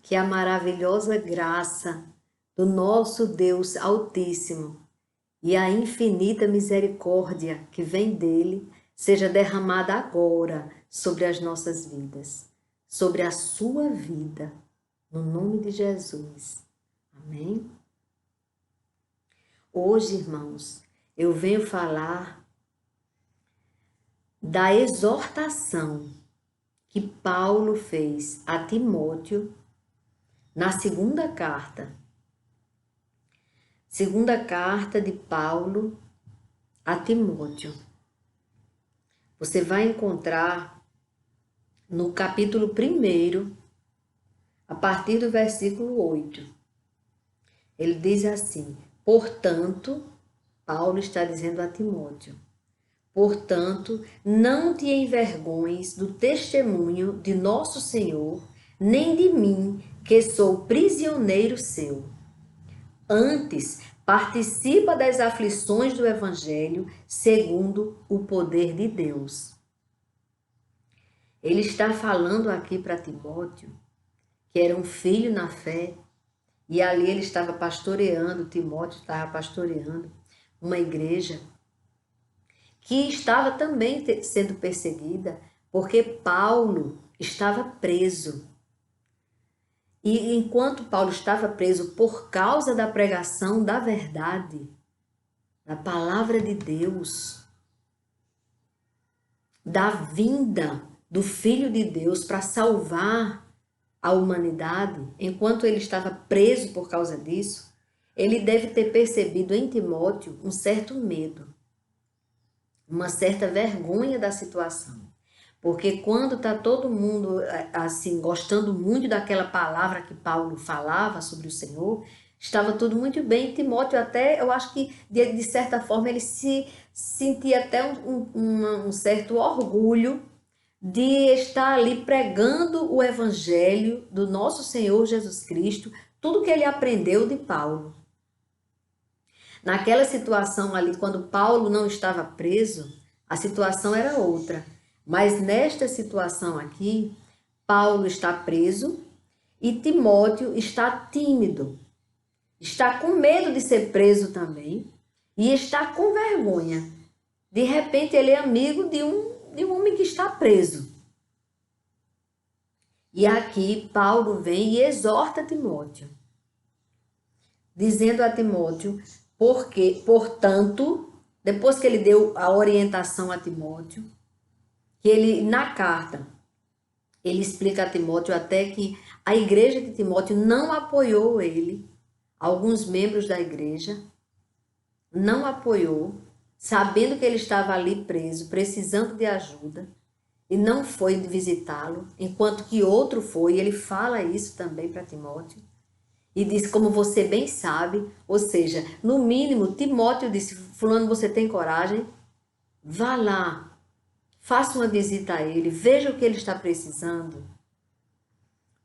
que a maravilhosa graça do nosso Deus Altíssimo e a infinita misericórdia que vem dele seja derramada agora sobre as nossas vidas, sobre a sua vida, no nome de Jesus. Amém? Hoje, irmãos, eu venho falar da exortação que Paulo fez a Timóteo na segunda carta de Paulo a Timóteo. Você vai encontrar no capítulo 1, a partir do versículo 8. Ele diz assim: portanto, Paulo está dizendo a Timóteo, portanto, não te envergonhes do testemunho de nosso Senhor, nem de mim, que sou prisioneiro seu. Antes, participa das aflições do Evangelho segundo o poder de Deus. Ele está falando aqui para Timóteo, que era um filho na fé, e ali ele estava pastoreando, Timóteo estava pastoreando uma igreja que estava também sendo perseguida, porque Paulo estava preso. E enquanto Paulo estava preso por causa da pregação da verdade, da palavra de Deus, da vinda do Filho de Deus para salvar a humanidade, enquanto ele estava preso por causa disso, ele deve ter percebido em Timóteo um certo medo, uma certa vergonha da situação. Porque quando está todo mundo assim gostando muito daquela palavra que Paulo falava sobre o Senhor, estava tudo muito bem. Timóteo até, eu acho que de certa forma ele se sentia até um certo orgulho de estar ali pregando o evangelho do nosso Senhor Jesus Cristo, tudo que ele aprendeu de Paulo. Naquela situação ali, quando Paulo não estava preso, a situação era outra. Mas nesta situação aqui, Paulo está preso e Timóteo está tímido. Está com medo de ser preso também e está com vergonha. De repente ele é amigo de um homem que está preso. E aqui Paulo vem e exorta Timóteo, dizendo a Timóteo, portanto, depois que ele deu a orientação a Timóteo, que ele, na carta, ele explica a Timóteo até que a igreja de Timóteo não apoiou ele, alguns membros da igreja não apoiou, sabendo que ele estava ali preso, precisando de ajuda, e não foi visitá-lo, enquanto que outro foi, e ele fala isso também para Timóteo, e diz, como você bem sabe, ou seja, no mínimo, Timóteo disse, fulano, você tem coragem? Vá lá, faça uma visita a ele, veja o que ele está precisando.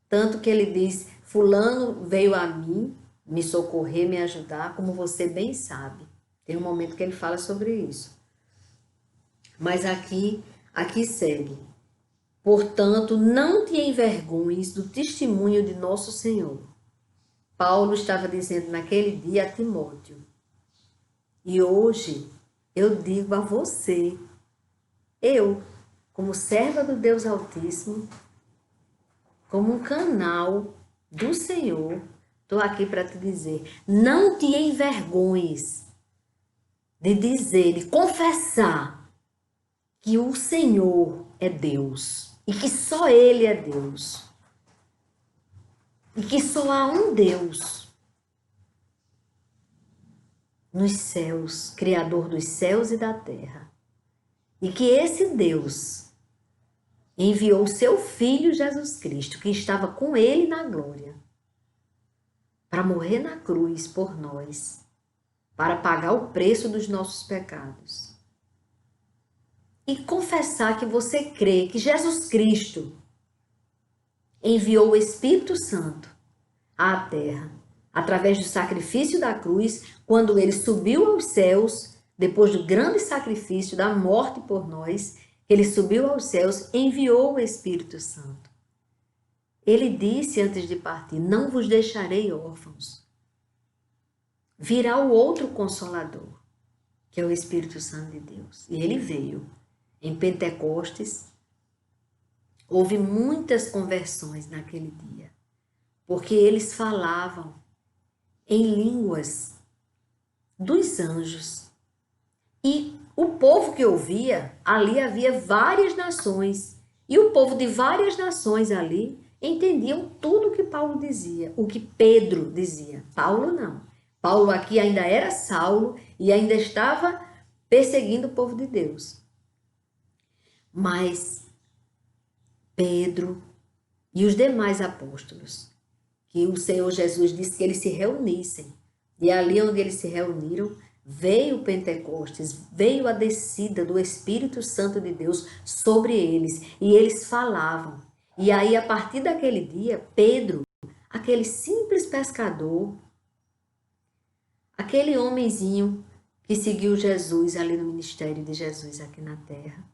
Tanto que ele diz, fulano veio a mim, me socorrer, me ajudar, como você bem sabe. Tem um momento que ele fala sobre isso. Mas aqui segue. Portanto, não te envergonhes do testemunho de nosso Senhor. Paulo estava dizendo naquele dia a Timóteo. E hoje eu digo a você, eu, como serva do Deus Altíssimo, como um canal do Senhor, estou aqui para te dizer, não te envergonhes de dizer, de confessar que o Senhor é Deus e que só Ele é Deus e que só há um Deus nos céus, Criador dos céus e da terra, e que esse Deus enviou seu Filho Jesus Cristo, que estava com Ele na glória, para morrer na cruz por nós, para pagar o preço dos nossos pecados. E confessar que você crê que Jesus Cristo enviou o Espírito Santo à terra, através do sacrifício da cruz, quando ele subiu aos céus, depois do grande sacrifício da morte por nós, ele subiu aos céus, enviou o Espírito Santo. Ele disse antes de partir: não vos deixarei órfãos. Virá o outro Consolador, que é o Espírito Santo de Deus. E ele veio. Em Pentecostes, houve muitas conversões naquele dia, porque eles falavam em línguas dos anjos. E o povo que ouvia, ali havia várias nações. E o povo de várias nações ali entendiam tudo o que Paulo dizia, o que Pedro dizia. Paulo não. Paulo aqui ainda era Saulo e ainda estava perseguindo o povo de Deus. Mas Pedro e os demais apóstolos, que o Senhor Jesus disse que eles se reunissem, e ali onde eles se reuniram, veio o Pentecostes, veio a descida do Espírito Santo de Deus sobre eles, e eles falavam. E aí, a partir daquele dia, Pedro, aquele simples pescador, aquele homenzinho que seguiu Jesus ali no ministério de Jesus aqui na terra,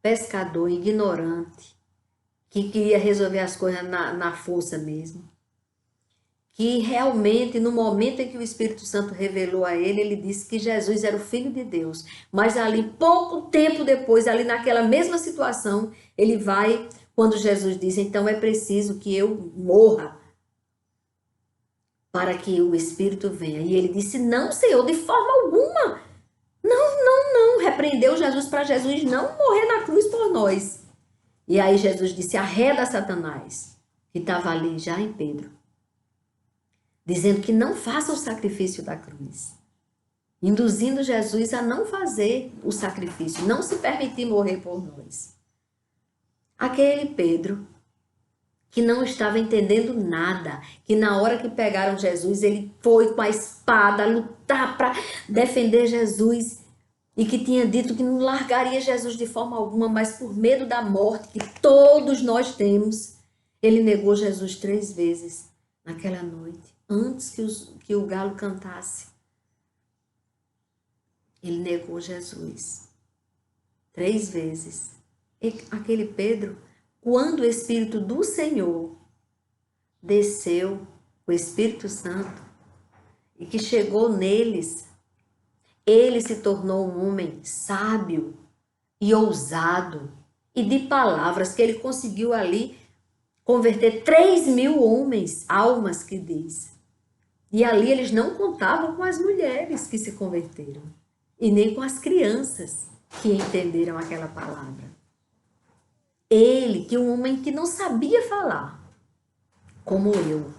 pescador ignorante, que queria resolver as coisas na força mesmo, que realmente, no momento em que o Espírito Santo revelou a ele, ele disse que Jesus era o Filho de Deus. Mas ali, pouco tempo depois, ali naquela mesma situação, ele vai, quando Jesus diz, então é preciso que eu morra para que o Espírito venha. E ele disse, não, Senhor, de forma alguma. Não. Repreendeu Jesus para Jesus não morrer na cruz por nós. E aí Jesus disse, arreda Satanás, que estava ali já em Pedro, dizendo que não faça o sacrifício da cruz, induzindo Jesus a não fazer o sacrifício, não se permitir morrer por nós. Aquele Pedro, que não estava entendendo nada, que na hora que pegaram Jesus, ele foi com a espada lutar para defender Jesus, e que tinha dito que não largaria Jesus de forma alguma, mas por medo da morte que todos nós temos, ele negou Jesus 3 vezes naquela noite, antes que o galo cantasse. Ele negou Jesus 3 vezes. E aquele Pedro, quando o Espírito do Senhor desceu, o Espírito Santo, e que chegou neles, ele se tornou um homem sábio e ousado, e de palavras que ele conseguiu ali converter 3.000 homens, almas que diz. E ali eles não contavam com as mulheres que se converteram, e nem com as crianças que entenderam aquela palavra. Ele, que um homem que não sabia falar, como eu,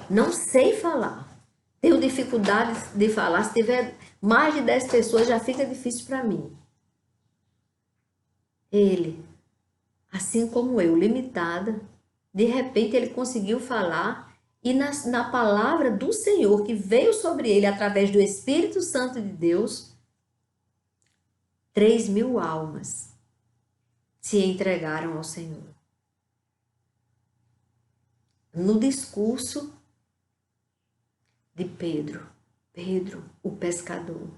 não sei falar, tenho dificuldade de falar, se tiver mais de 10 pessoas já fica difícil para mim. Ele, assim como eu, limitada, de repente ele conseguiu falar, e na palavra do Senhor que veio sobre ele através do Espírito Santo de Deus, 3.000 almas se entregaram ao Senhor. No discurso de Pedro, o pescador,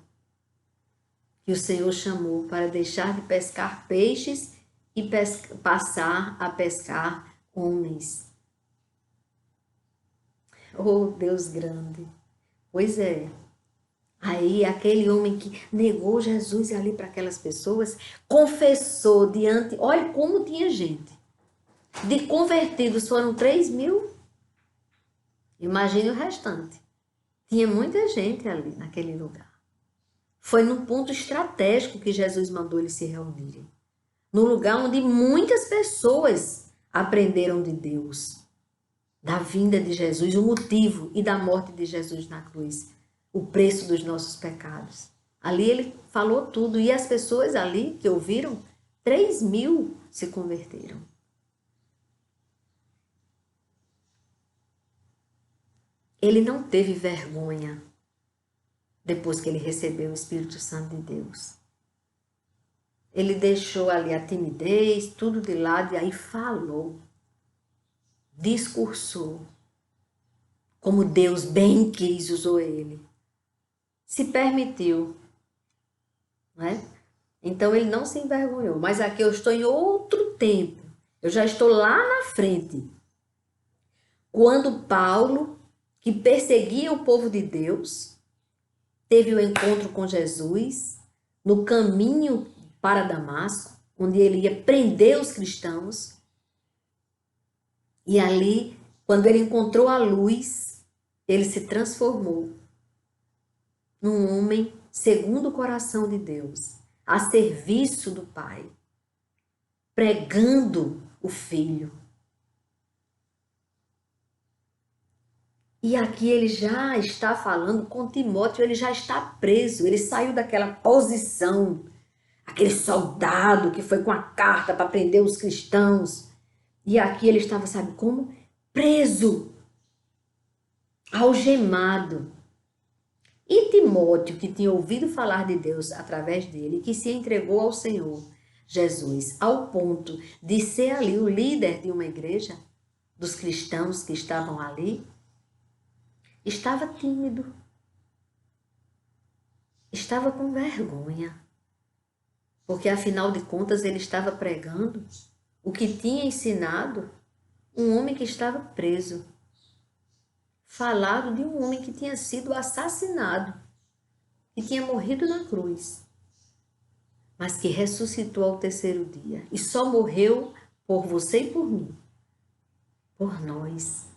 que o Senhor chamou para deixar de pescar peixes e passar a pescar homens. Oh, Deus grande! Pois é. Aí aquele homem que negou Jesus ali para aquelas pessoas, confessou diante, olha como tinha gente. De convertidos foram 3.000. Imagine o restante. Tinha muita gente ali naquele lugar. Foi num ponto estratégico que Jesus mandou eles se reunirem. No lugar onde muitas pessoas aprenderam de Deus, da vinda de Jesus, o motivo e da morte de Jesus na cruz, o preço dos nossos pecados. Ali ele falou tudo, e as pessoas ali que ouviram, 3.000 se converteram. Ele não teve vergonha depois que ele recebeu o Espírito Santo de Deus. Ele deixou ali a timidez, tudo de lado, e aí falou, discursou, como Deus bem quis, usou ele. Se permitiu, não é? Então ele não se envergonhou. Mas aqui eu estou em outro tempo. Eu já estou lá na frente. quando Paulo, que perseguia o povo de Deus, teve o encontro com Jesus no caminho para Damasco, onde ele ia prender os cristãos. E ali, quando ele encontrou a luz, ele se transformou num homem segundo o coração de Deus, a serviço do Pai, pregando o Filho. E aqui ele já está falando com Timóteo, ele já está preso, ele saiu daquela posição, aquele soldado que foi com a carta para prender os cristãos. E aqui ele estava, sabe como? Preso, algemado. E Timóteo, que tinha ouvido falar de Deus através dele, que se entregou ao Senhor Jesus, ao ponto de ser ali o líder de uma igreja, dos cristãos que estavam ali, estava tímido, estava com vergonha, porque afinal de contas ele estava pregando o que tinha ensinado um homem que estava preso, falado de um homem que tinha sido assassinado, que tinha morrido na cruz, mas que ressuscitou ao terceiro dia e só morreu por você e por mim, por nós,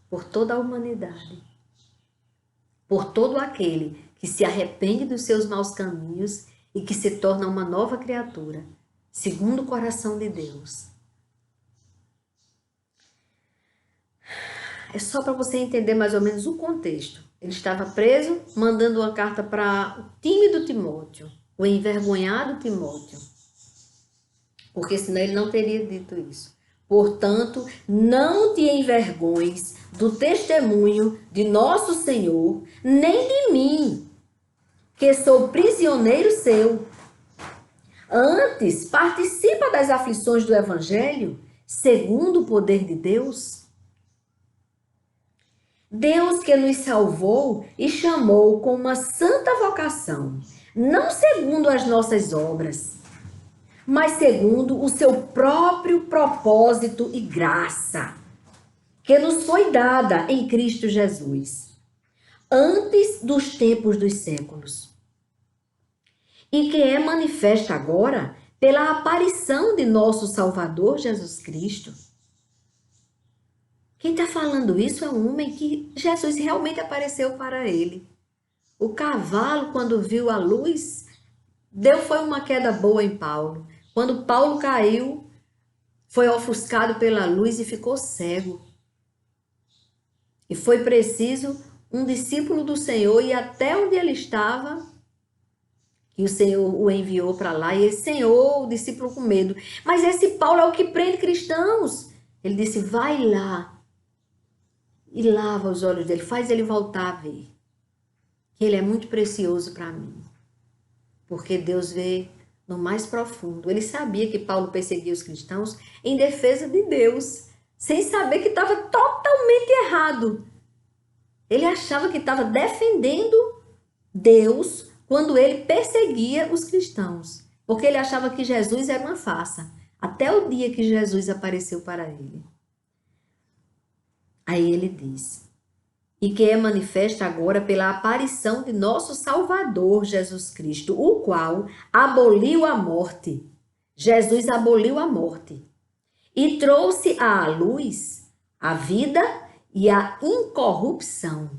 por toda a humanidade, por todo aquele que se arrepende dos seus maus caminhos e que se torna uma nova criatura, segundo o coração de Deus. É só para você entender mais ou menos o contexto. Ele estava preso, mandando uma carta para o tímido Timóteo, o envergonhado Timóteo, porque senão ele não teria dito isso. Portanto, não te envergonhes do testemunho de nosso Senhor, nem de mim, que sou prisioneiro seu. Antes, participa das aflições do Evangelho, segundo o poder de Deus. Deus que nos salvou e chamou com uma santa vocação, não segundo as nossas obras, mas segundo o seu próprio propósito e graça, que nos foi dada em Cristo Jesus, antes dos tempos dos séculos, e que é manifesta agora pela aparição de nosso Salvador Jesus Cristo. Quem está falando isso é um homem que Jesus realmente apareceu para ele. O cavalo, quando viu a luz, foi uma queda boa em Paulo. Quando Paulo caiu, foi ofuscado pela luz e ficou cego. E foi preciso um discípulo do Senhor ir até onde ele estava, que o Senhor o enviou para lá, e ele, Senhor, o discípulo com medo, mas esse Paulo é o que prende cristãos. Ele disse, vai lá e lava os olhos dele, faz ele voltar a ver, que ele é muito precioso para mim, porque Deus vê no mais profundo. Ele sabia que Paulo perseguia os cristãos em defesa de Deus, sem saber que estava totalmente errado. Ele achava que estava defendendo Deus quando ele perseguia os cristãos, porque ele achava que Jesus era uma farsa, até o dia que Jesus apareceu para ele. Aí ele diz, e que é manifesta agora pela aparição de nosso Salvador Jesus Cristo, o qual aboliu a morte. Jesus aboliu a morte e trouxe à luz a vida e a incorrupção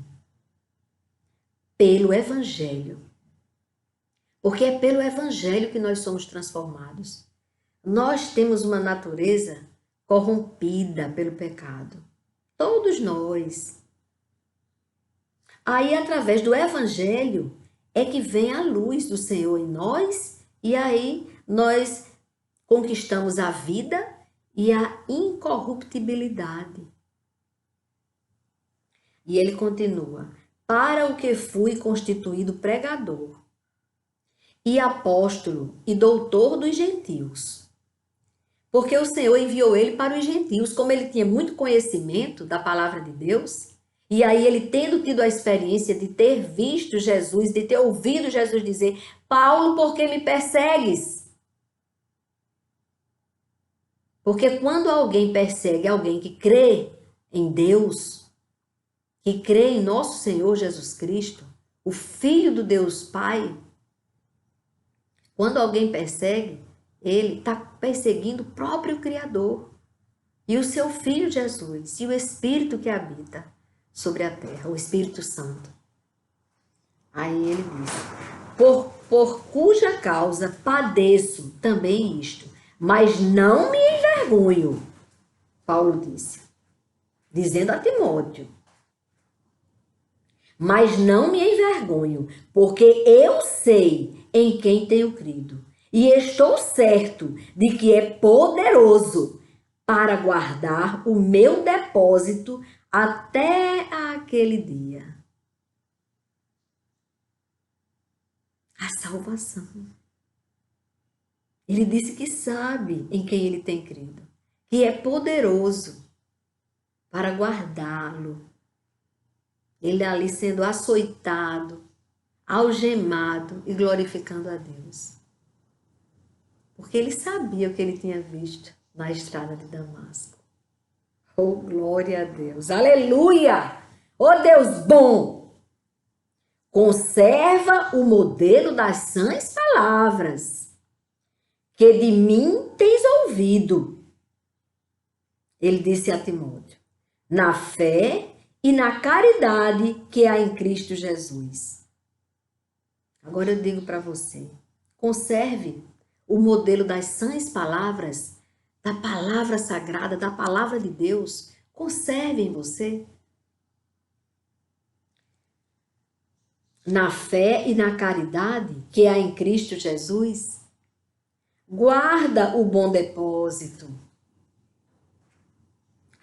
pelo Evangelho. Porque é pelo Evangelho que nós somos transformados. Nós temos uma natureza corrompida pelo pecado. Todos nós. Aí, através do Evangelho, é que vem a luz do Senhor em nós, e aí nós conquistamos a vida e a incorruptibilidade. E ele continua, para o que fui constituído pregador, e apóstolo e doutor dos gentios. Porque o Senhor enviou ele para os gentios, como ele tinha muito conhecimento da palavra de Deus, e aí ele tendo tido a experiência de ter visto Jesus, de ter ouvido Jesus dizer, Paulo, por que me persegues? Porque quando alguém persegue alguém que crê em Deus, que crê em nosso Senhor Jesus Cristo, o Filho do Deus Pai, quando alguém persegue, ele está perseguindo o próprio Criador e o seu Filho Jesus e o Espírito que habita sobre a terra, o Espírito Santo. Aí ele diz, por cuja causa padeço também isto, mas não me envergonho, Paulo disse, dizendo a Timóteo, mas não me envergonho, porque eu sei em quem tenho crido, e estou certo de que é poderoso para guardar o meu depósito até aquele dia. A salvação. Ele disse que sabe em quem ele tem crido, que é poderoso para guardá-lo. Ele ali sendo açoitado, algemado e glorificando a Deus. Porque ele sabia o que ele tinha visto na estrada de Damasco. Oh, glória a Deus! Aleluia! Oh, Deus bom! Conserva o modelo das sãs palavras que de mim tens ouvido. Ele disse a Timóteo, na fé e na caridade que há em Cristo Jesus. Agora eu digo para você, conserve o modelo das sãs palavras, da palavra sagrada, da palavra de Deus. Conserve em você. Na fé e na caridade que há em Cristo Jesus. Guarda o bom depósito,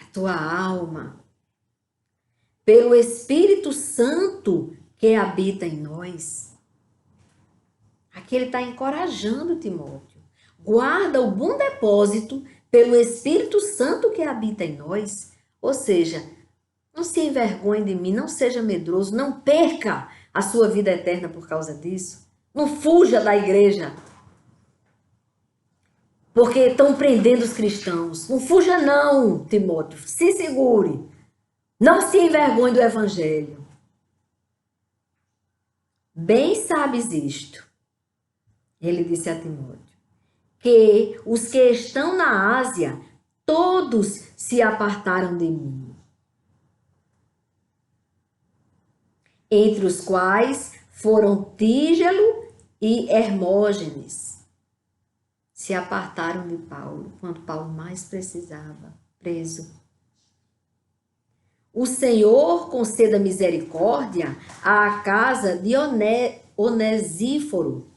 a tua alma, pelo Espírito Santo que habita em nós. Aqui ele está encorajando Timóteo. Guarda o bom depósito pelo Espírito Santo que habita em nós. Ou seja, não se envergonhe de mim, não seja medroso, não perca a sua vida eterna por causa disso. Não fuja da igreja, porque estão prendendo os cristãos. Não fuja não, Timóteo, se segure. Não se envergonhe do evangelho. Bem sabes isto, ele disse a Timóteo, que os que estão na Ásia, todos se apartaram de mim. Entre os quais foram Tígelo e Hermógenes. Se apartaram de Paulo, quando Paulo mais precisava, preso. O Senhor conceda misericórdia à casa de Onesíforo,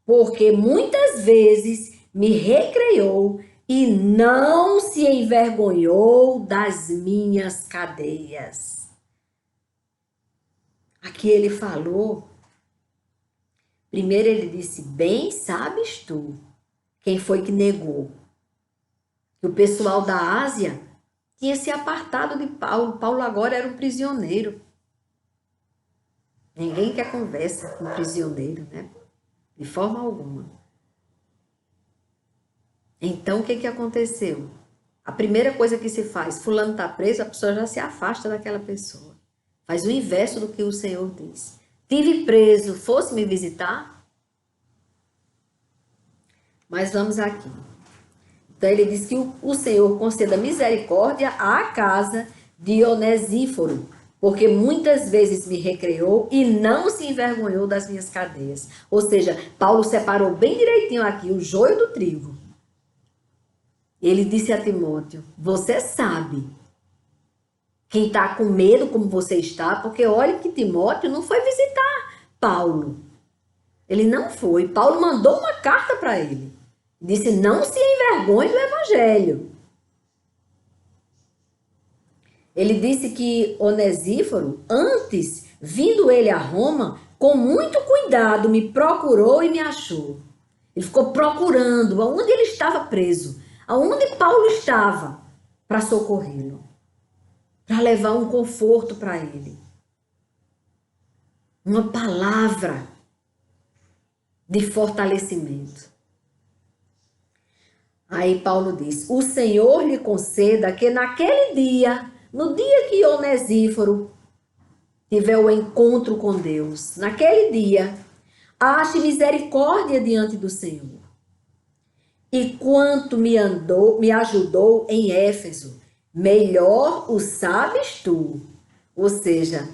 porque muitas vezes me recreou e não se envergonhou das minhas cadeias. Aqui ele falou, primeiro ele disse, bem sabes tu quem foi que negou. Que o pessoal da Ásia tinha se apartado de Paulo. Paulo agora era um prisioneiro. Ninguém quer conversa com um prisioneiro, né? De forma alguma. Então, o que aconteceu? A primeira coisa que se faz, fulano está preso, a pessoa já se afasta daquela pessoa. Faz o inverso do que o Senhor diz. Tive preso, fosse me visitar? Mas vamos aqui. Então, ele diz que o Senhor conceda misericórdia à casa de Onesíforo, porque muitas vezes me recreou e não se envergonhou das minhas cadeias. Ou seja, Paulo separou bem direitinho aqui o joio do trigo. Ele disse a Timóteo, você sabe quem está com medo como você está, porque olha que Timóteo não foi visitar Paulo. Ele não foi. Paulo mandou uma carta para ele. Disse, não se envergonhe do evangelho. Ele disse que Onesíforo, antes, vindo ele a Roma, com muito cuidado me procurou e me achou. Ele ficou procurando aonde ele estava preso, aonde Paulo estava, para socorrê-lo, para levar um conforto para ele. Uma palavra de fortalecimento. Aí Paulo diz: o Senhor lhe conceda que naquele dia, no dia que Onesíforo tiver o encontro com Deus, naquele dia, ache misericórdia diante do Senhor. E quanto me ajudou em Éfeso, melhor o sabes tu. Ou seja,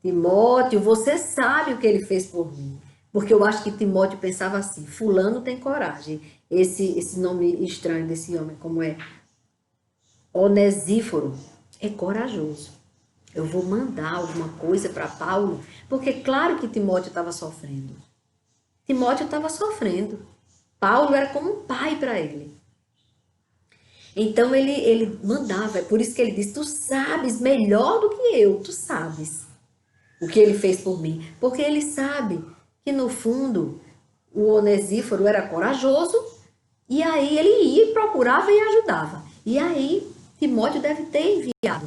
Timóteo, você sabe o que ele fez por mim. Porque eu acho que Timóteo pensava assim: fulano tem coragem. Esse nome estranho desse homem, como é Onesíforo, é corajoso. Eu vou mandar alguma coisa para Paulo, porque claro que Timóteo estava sofrendo. Timóteo estava sofrendo. Paulo era como um pai para ele. Então ele mandava, é por isso que ele disse: tu sabes melhor do que eu, tu sabes o que ele fez por mim. Porque ele sabe que no fundo o Onesíforo era corajoso, e aí ele ia, procurava e ajudava. E aí Timóteo deve ter enviado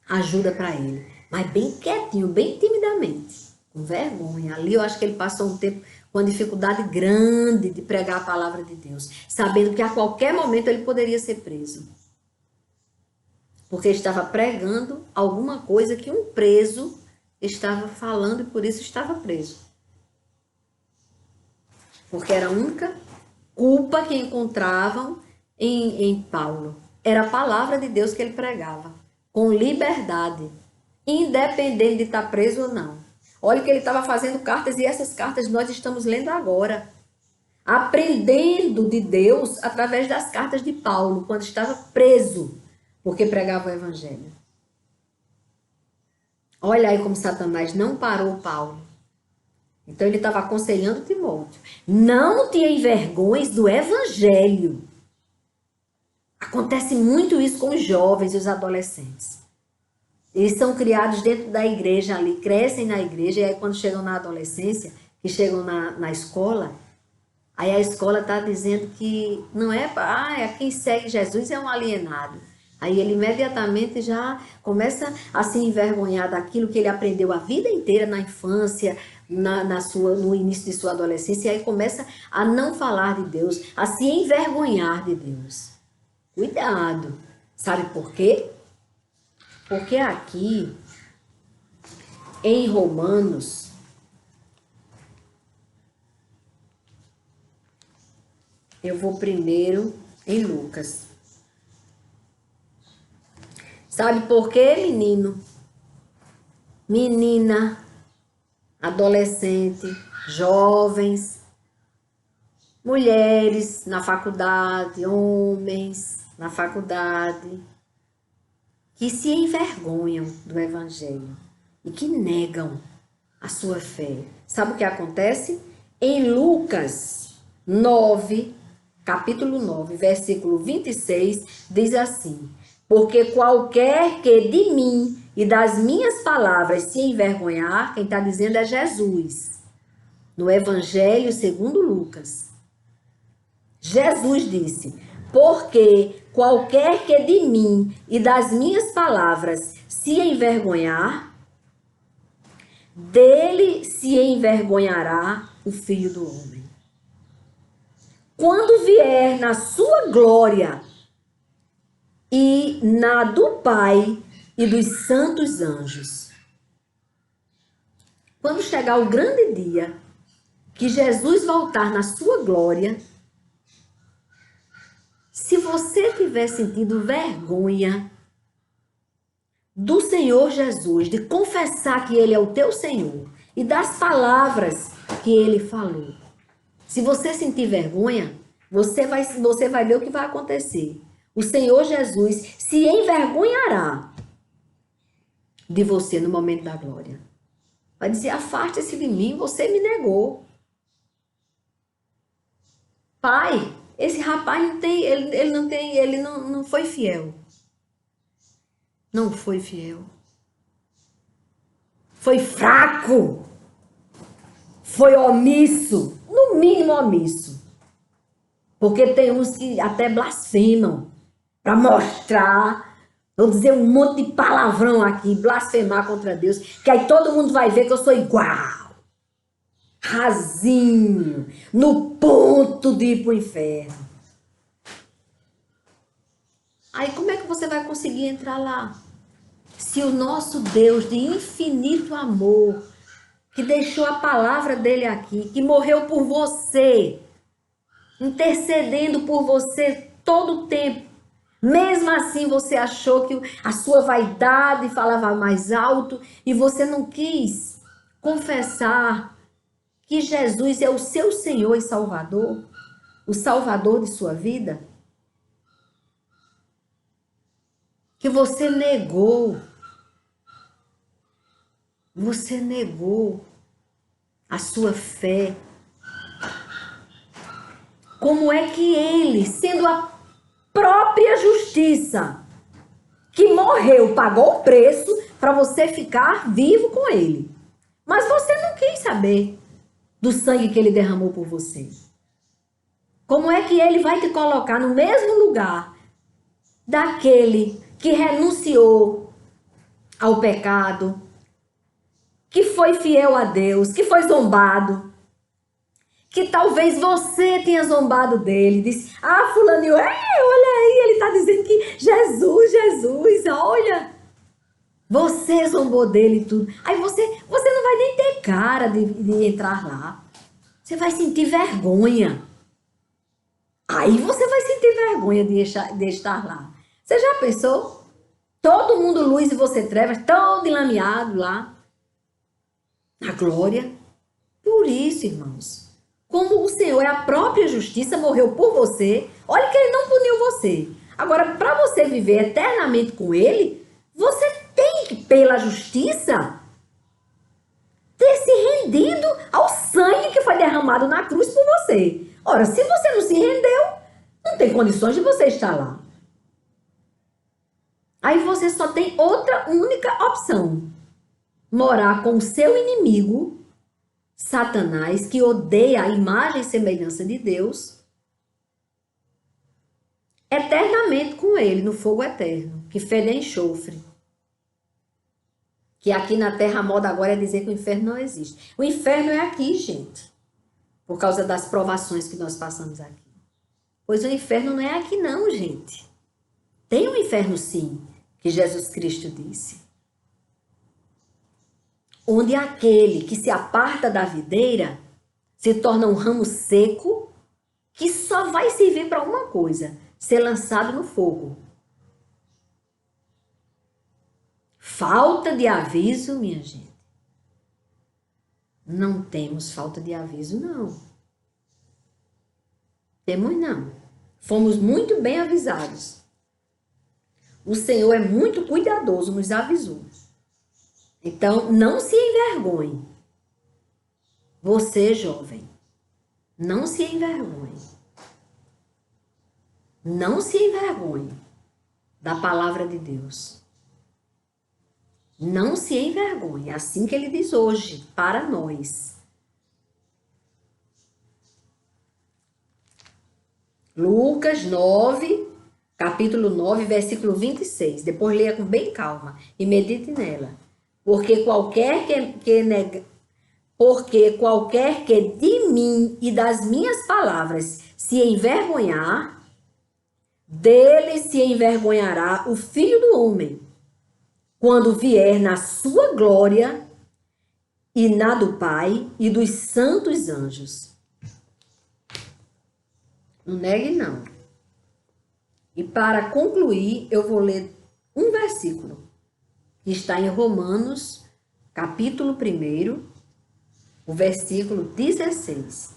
ajuda para ele, mas bem quietinho, bem timidamente, com vergonha. Ali eu acho que ele passou um tempo com dificuldade grande de pregar a palavra de Deus, sabendo que a qualquer momento ele poderia ser preso, porque estava pregando alguma coisa que um preso estava falando e por isso estava preso. Porque era a única culpa que encontravam em Paulo. Era a palavra de Deus que ele pregava, com liberdade, independente de estar preso ou não. Olha que ele estava fazendo cartas, e essas cartas nós estamos lendo agora. Aprendendo de Deus através das cartas de Paulo, quando estava preso, porque pregava o evangelho. Olha aí como Satanás não parou Paulo. Então ele estava aconselhando Timóteo: não te envergonhes do evangelho. Acontece muito isso com os jovens e os adolescentes. Eles são criados dentro da igreja ali, crescem na igreja, e aí quando chegam na adolescência, que chegam na escola, aí a escola está dizendo que não é, quem segue Jesus é um alienado. Aí ele imediatamente já começa a se envergonhar daquilo que ele aprendeu a vida inteira na infância, no início de sua adolescência, e aí começa a não falar de Deus, a se envergonhar de Deus. Cuidado! Sabe por quê? Porque aqui, em Romanos, eu vou primeiro em Lucas. Sabe por quê, menino? Menina, adolescente, jovens, mulheres na faculdade, homens na faculdade, que se envergonham do evangelho e que negam a sua fé. Sabe o que acontece? Em Lucas 9, capítulo 9, versículo 26, diz assim: porque qualquer que de mim e das minhas palavras se envergonhar, quem está dizendo é Jesus, no Evangelho segundo Lucas. Jesus disse: porque qualquer que de mim e das minhas palavras se envergonhar, dele se envergonhará o Filho do Homem, quando vier na sua glória e na do Pai e dos santos anjos. Quando chegar o grande dia, que Jesus voltar na sua glória, se você tiver sentido vergonha do Senhor Jesus, de confessar que Ele é o teu Senhor e das palavras que Ele falou, se você sentir vergonha, você vai ver o que vai acontecer. O Senhor Jesus se envergonhará de você no momento da glória. Vai dizer: afaste-se de mim, você me negou. Pai, esse rapaz não foi fiel. Não foi fiel. Foi fraco. Foi omisso. No mínimo omisso. Porque tem uns que até blasfemam para mostrar, vou dizer um monte de palavrão aqui, blasfemar contra Deus, que aí todo mundo vai ver que eu sou igual. Rasinho, no ponto de ir para o inferno. Aí como é que você vai conseguir entrar lá? Se o nosso Deus de infinito amor, que deixou a palavra dele aqui, que morreu por você, intercedendo por você todo o tempo, mesmo assim você achou que a sua vaidade falava mais alto e você não quis confessar que Jesus é o seu Senhor e Salvador, o Salvador de sua vida, que você negou a sua fé. Como é que ele, sendo a própria justiça, que morreu, pagou o preço para você ficar vivo com ele, mas você não quis saber do sangue que ele derramou por você? Como é que ele vai te colocar no mesmo lugar daquele que renunciou ao pecado, que foi fiel a Deus, que foi zombado, que talvez você tenha zombado dele, disse, ah, fulaninho, olha aí, ele está dizendo que Jesus, olha, você zombou dele e tudo. Aí você não vai nem ter cara de entrar lá, você vai sentir vergonha. Aí você vai sentir vergonha de estar lá. Você já pensou? Todo mundo luz e você trevas, todo enlameado lá, na glória. Por isso, irmãos, como o Senhor é a própria justiça, morreu por você, olha que ele não puniu você. Agora, para você viver eternamente com ele, você tem que, pela justiça, ter se rendido ao sangue que foi derramado na cruz por você. Ora, se você não se rendeu, não tem condições de você estar lá. Aí você só tem outra única opção: morar com o seu inimigo, Satanás, que odeia a imagem e semelhança de Deus, eternamente com ele, no fogo eterno, que fede a enxofre. Que aqui na terra a moda agora é dizer que o inferno não existe. O inferno é aqui, gente, por causa das provações que nós passamos aqui. Pois o inferno não é aqui não, gente. Tem um inferno sim, que Jesus Cristo disse. Onde aquele que se aparta da videira se torna um ramo seco que só vai servir para uma coisa: ser lançado no fogo. Falta de aviso, minha gente. Não temos falta de aviso, não. Temos não. Fomos muito bem avisados. O Senhor é muito cuidadoso, nos avisou. Então, não se envergonhe. Você, jovem, não se envergonhe. Não se envergonhe da palavra de Deus. Não se envergonhe, assim que ele diz hoje, para nós. Lucas 9, capítulo 9, versículo 26. Depois leia com bem calma e medite nela. Porque qualquer que de mim e das minhas palavras se envergonhar, dele se envergonhará o Filho do Homem, quando vier na sua glória e na do Pai e dos santos anjos. Não negue, não. E para concluir, eu vou ler um versículo que está em Romanos, capítulo 1, o versículo 16.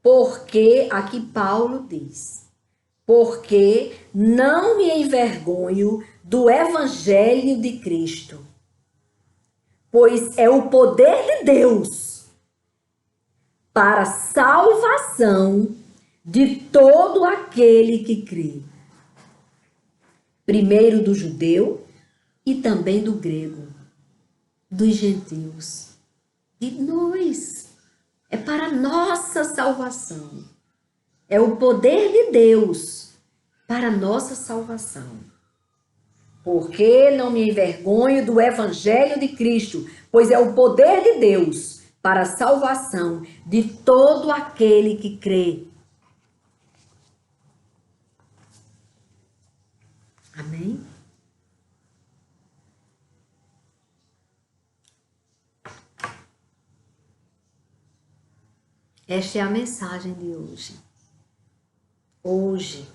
Porque, aqui Paulo diz, porque não me envergonho do evangelho de Cristo, pois é o poder de Deus para a salvação de todo aquele que crê. Primeiro do judeu e também do grego, dos gentios, de nós. É para a nossa salvação. É o poder de Deus para a nossa salvação. Porque não me envergonho do evangelho de Cristo, pois é o poder de Deus para a salvação de todo aquele que crê. Amém? Esta é a mensagem de hoje. Hoje,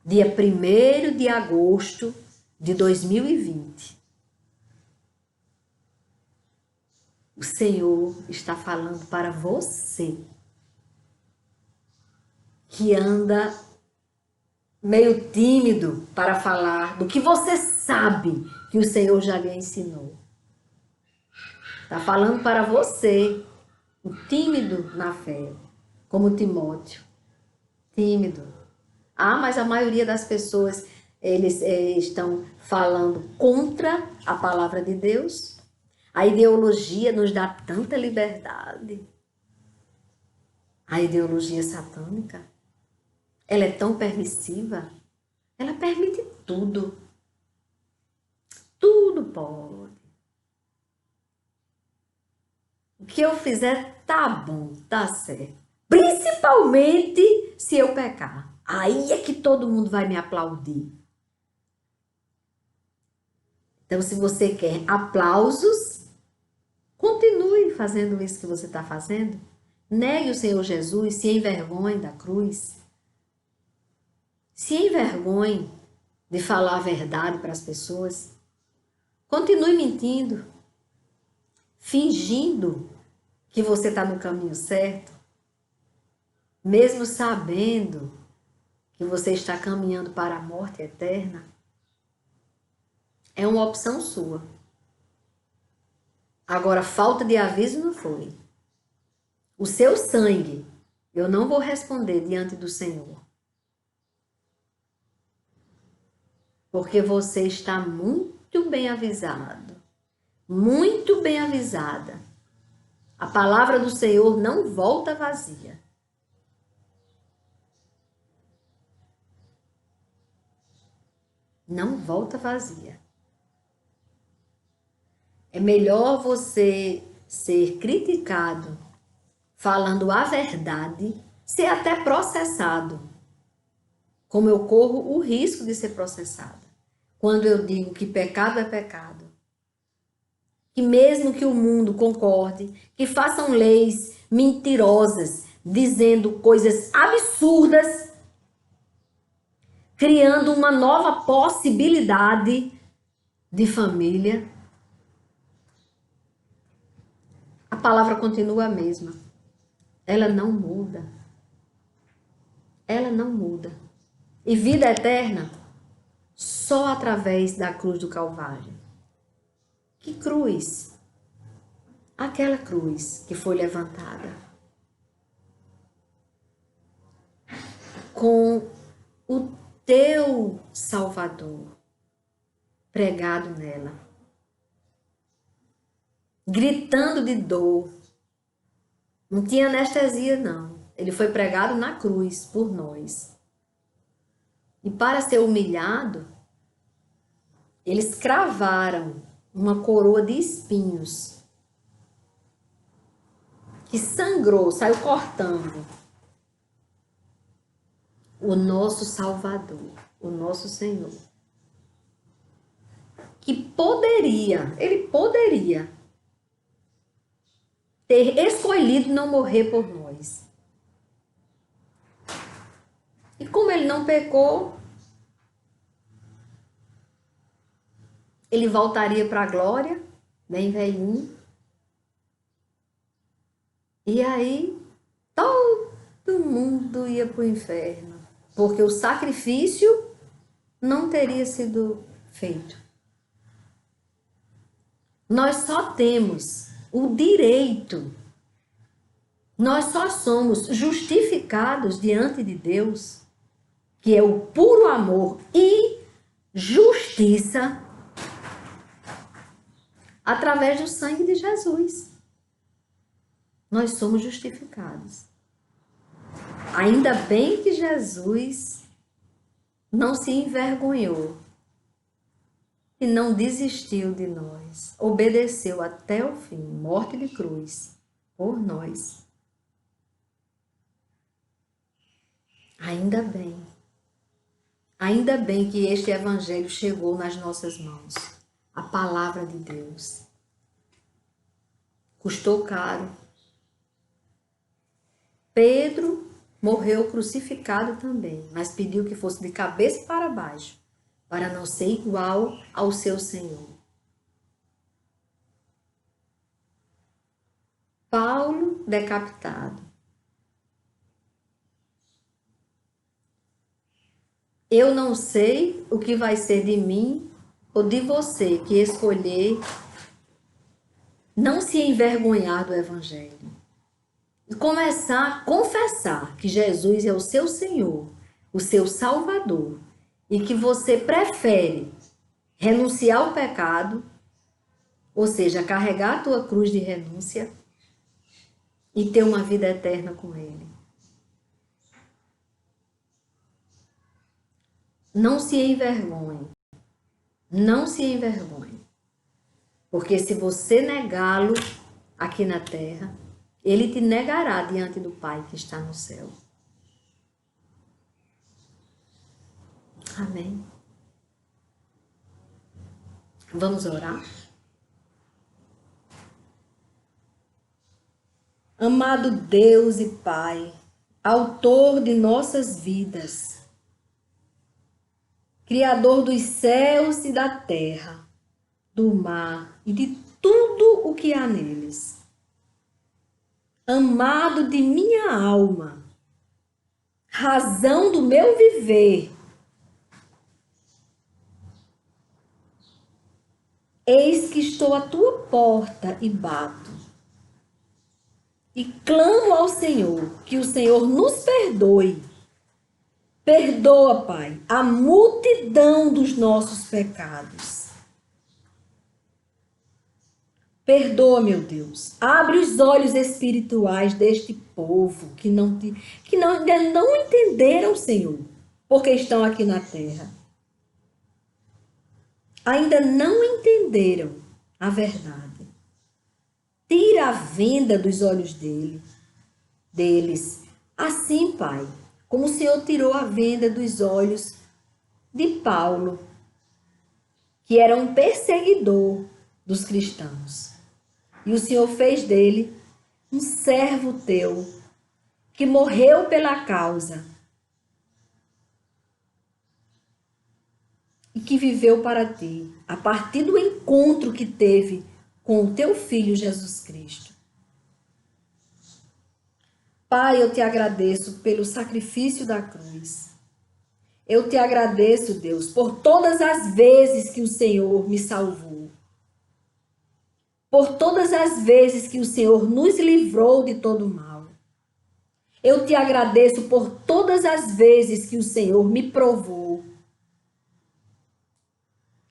dia 1º de agosto de 2020. O Senhor está falando para você que anda meio tímido para falar do que você sabe que o Senhor já lhe ensinou. Está falando para você, o tímido na fé, como Timóteo. Tímido. Ah, mas a maioria das pessoas, eles estão falando contra a palavra de Deus. A ideologia nos dá tanta liberdade. A ideologia satânica, ela é tão permissiva. Ela permite tudo. Tudo pode. O que eu fizer tá bom, tá certo. Principalmente se eu pecar. Aí é que todo mundo vai me aplaudir. Então, se você quer aplausos, continue fazendo isso que você está fazendo. Negue o Senhor Jesus, se envergonhe da cruz. Se envergonhe de falar a verdade para as pessoas. Continue mentindo, fingindo que você está no caminho certo, mesmo sabendo que você está caminhando para a morte eterna. É uma opção sua. Agora, falta de aviso não foi. O seu sangue, eu não vou responder diante do Senhor. Porque você está muito bem avisado. Muito bem avisada. A palavra do Senhor não volta vazia. Não volta vazia. É melhor você ser criticado falando a verdade, ser até processado, como eu corro o risco de ser processada. Quando eu digo que pecado é pecado, que mesmo que o mundo concorde, que façam leis mentirosas, dizendo coisas absurdas, criando uma nova possibilidade de família, a palavra continua a mesma. Ela não muda. Ela não muda. E vida eterna só através da cruz do Calvário. Que cruz? Aquela cruz que foi levantada com o teu Salvador pregado nela, gritando de dor. Não tinha anestesia, não. Ele foi pregado na cruz por nós. E para ser humilhado, eles cravaram uma coroa de espinhos que sangrou, saiu cortando o nosso Salvador, o nosso Senhor. Que ele poderia ter escolhido não morrer por nós. E como ele não pecou, ele voltaria para a glória, bem velhinho. E aí, todo mundo ia para o inferno, porque o sacrifício não teria sido feito. Nós só temos o direito, nós só somos justificados diante de Deus, que é o puro amor e justiça, através do sangue de Jesus. Nós somos justificados. Ainda bem que Jesus não se envergonhou e não desistiu de nós. Obedeceu até o fim, morte de cruz, por nós. Ainda bem. Ainda bem que este evangelho chegou nas nossas mãos. A palavra de Deus. Custou caro. Pedro morreu crucificado também, mas pediu que fosse de cabeça para baixo, para não ser igual ao seu Senhor. Paulo decapitado. Eu não sei o que vai ser de mim ou de você que escolher não se envergonhar do Evangelho. E começar a confessar que Jesus é o seu Senhor, o seu Salvador, e que você prefere renunciar ao pecado, ou seja, carregar a tua cruz de renúncia e ter uma vida eterna com Ele. Não se envergonhe. Não se envergonhe. Porque se você negá-lo aqui na terra, ele te negará diante do Pai que está no céu. Amém. Vamos orar? Amado Deus e Pai, autor de nossas vidas, Criador dos céus e da terra, do mar e de tudo o que há neles. Amado de minha alma, razão do meu viver, eis que estou à tua porta e bato. E clamo ao Senhor, que o Senhor nos perdoe. Perdoa, Pai, a multidão dos nossos pecados. Perdoa, meu Deus. Abre os olhos espirituais deste povo que ainda não entenderam, Senhor, porque estão aqui na terra. Ainda não entenderam a verdade. Tira a venda dos olhos deles. Assim, Pai, como o Senhor tirou a venda dos olhos de Paulo, que era um perseguidor dos cristãos. E o Senhor fez dele um servo teu, que morreu pela causa e que viveu para ti, a partir do encontro que teve com o teu Filho Jesus Cristo. Pai, eu te agradeço pelo sacrifício da cruz. Eu te agradeço, Deus, por todas as vezes que o Senhor me salvou. Por todas as vezes que o Senhor nos livrou de todo mal. Eu te agradeço por todas as vezes que o Senhor me provou.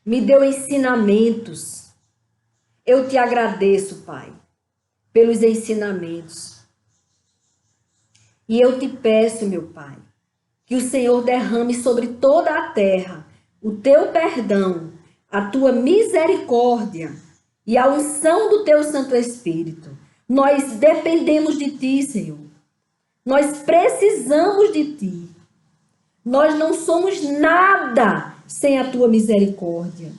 Me deu ensinamentos. Eu te agradeço, Pai, pelos ensinamentos. E eu te peço, meu Pai, que o Senhor derrame sobre toda a terra o teu perdão, a tua misericórdia e a unção do teu Santo Espírito. Nós dependemos de ti, Senhor. Nós precisamos de ti. Nós não somos nada sem a tua misericórdia.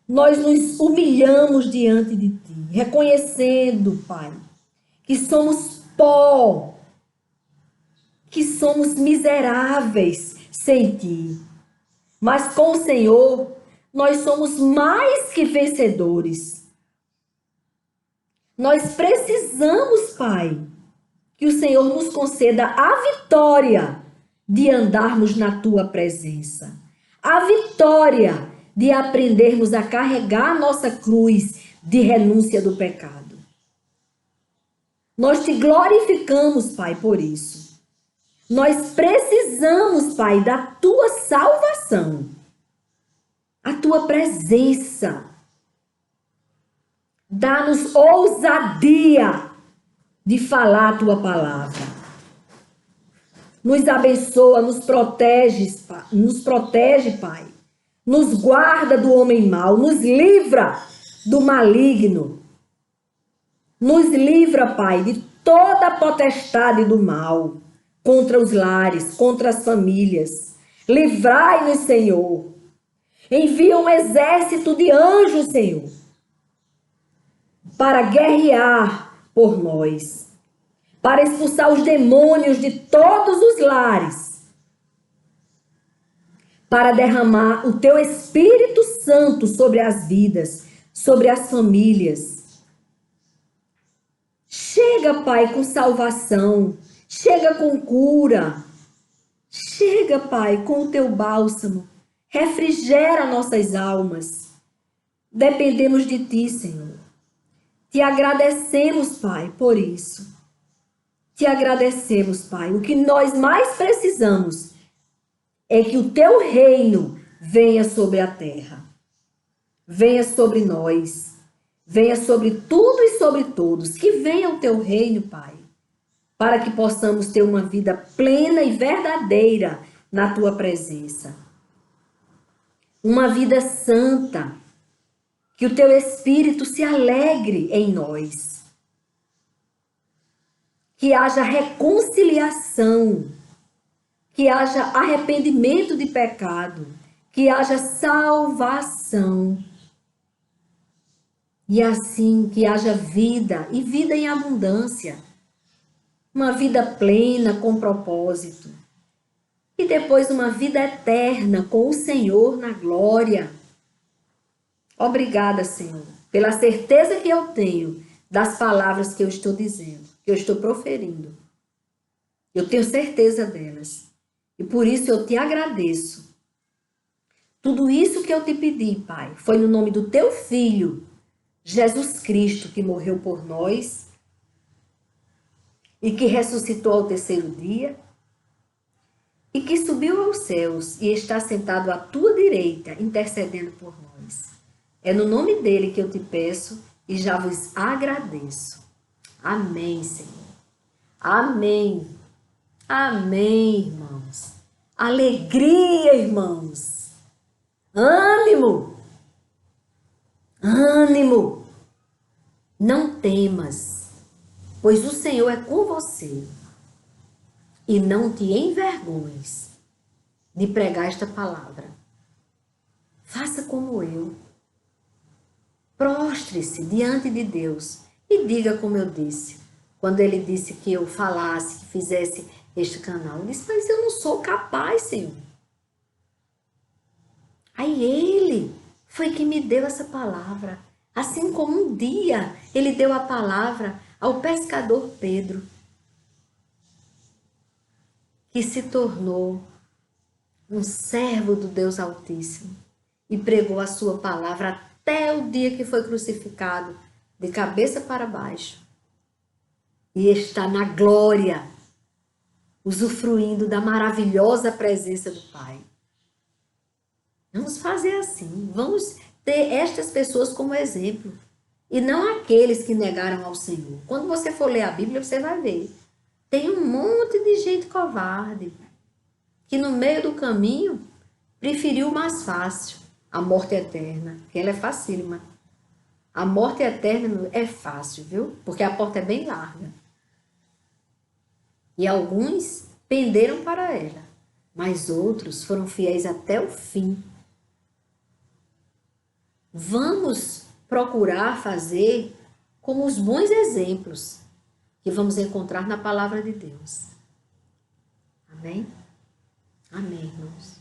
Nós nos humilhamos diante de ti, reconhecendo, Pai, que somos pó, que somos miseráveis sem ti. Mas com o Senhor, nós somos mais que vencedores. Nós precisamos, Pai, que o Senhor nos conceda a vitória de andarmos na tua presença. A vitória de aprendermos a carregar a nossa cruz de renúncia do pecado. Nós te glorificamos, Pai, por isso. Nós precisamos, Pai, da tua salvação, a tua presença. Dá-nos ousadia de falar a tua palavra. Nos abençoa, nos protege, Pai. Nos guarda do homem mau, nos livra do maligno. Nos livra, Pai, de toda a potestade do mal contra os lares, contra as famílias. Livrai-nos, Senhor. Envia um exército de anjos, Senhor, para guerrear por nós, para expulsar os demônios de todos os lares, para derramar o teu Espírito Santo sobre as vidas, sobre as famílias. Chega, Pai, com salvação, chega com cura, chega, Pai, com o teu bálsamo, refrigera nossas almas. Dependemos de ti, Senhor. Te agradecemos, Pai, por isso. Te agradecemos, Pai. O que nós mais precisamos é que o teu reino venha sobre a terra. Venha sobre nós. Venha sobre tudo e sobre todos. Que venha o teu reino, Pai, para que possamos ter uma vida plena e verdadeira na tua presença. Uma vida santa. Que o teu Espírito se alegre em nós. Que haja reconciliação. Que haja arrependimento de pecado. Que haja salvação. E assim que haja vida e vida em abundância. Uma vida plena com propósito. E depois uma vida eterna com o Senhor na glória. Obrigada, Senhor, pela certeza que eu tenho das palavras que eu estou dizendo, que eu estou proferindo. Eu tenho certeza delas. E por isso eu te agradeço. Tudo isso que eu te pedi, Pai, foi no nome do teu Filho, Jesus Cristo, que morreu por nós e que ressuscitou ao terceiro dia e que subiu aos céus e está sentado à tua direita, intercedendo por nós. É no nome dele que eu te peço e já vos agradeço. Amém, Senhor. Amém. Amém, irmãos. Alegria, irmãos. Ânimo. Ânimo. Não temas, pois o Senhor é com você. E não te envergonhes de pregar esta palavra. Faça como eu. Prostre-se diante de Deus e diga como eu disse. Quando ele disse que eu falasse, que fizesse este canal, eu disse, mas eu não sou capaz, Senhor. Aí ele foi que me deu essa palavra. Assim como um dia ele deu a palavra ao pescador Pedro, que se tornou um servo do Deus Altíssimo e pregou a sua palavra até o dia que foi crucificado, de cabeça para baixo. E está na glória, usufruindo da maravilhosa presença do Pai. Vamos fazer assim, vamos ter estas pessoas como exemplo. E não aqueles que negaram ao Senhor. Quando você for ler a Bíblia, você vai ver. Tem um monte de gente covarde, que no meio do caminho preferiu o mais fácil, a morte eterna, que ela é facílima. A morte eterna é fácil, viu? Porque a porta é bem larga. E alguns penderam para ela, mas outros foram fiéis até o fim. Vamos procurar fazer como os bons exemplos que vamos encontrar na palavra de Deus. Amém? Amém, irmãos.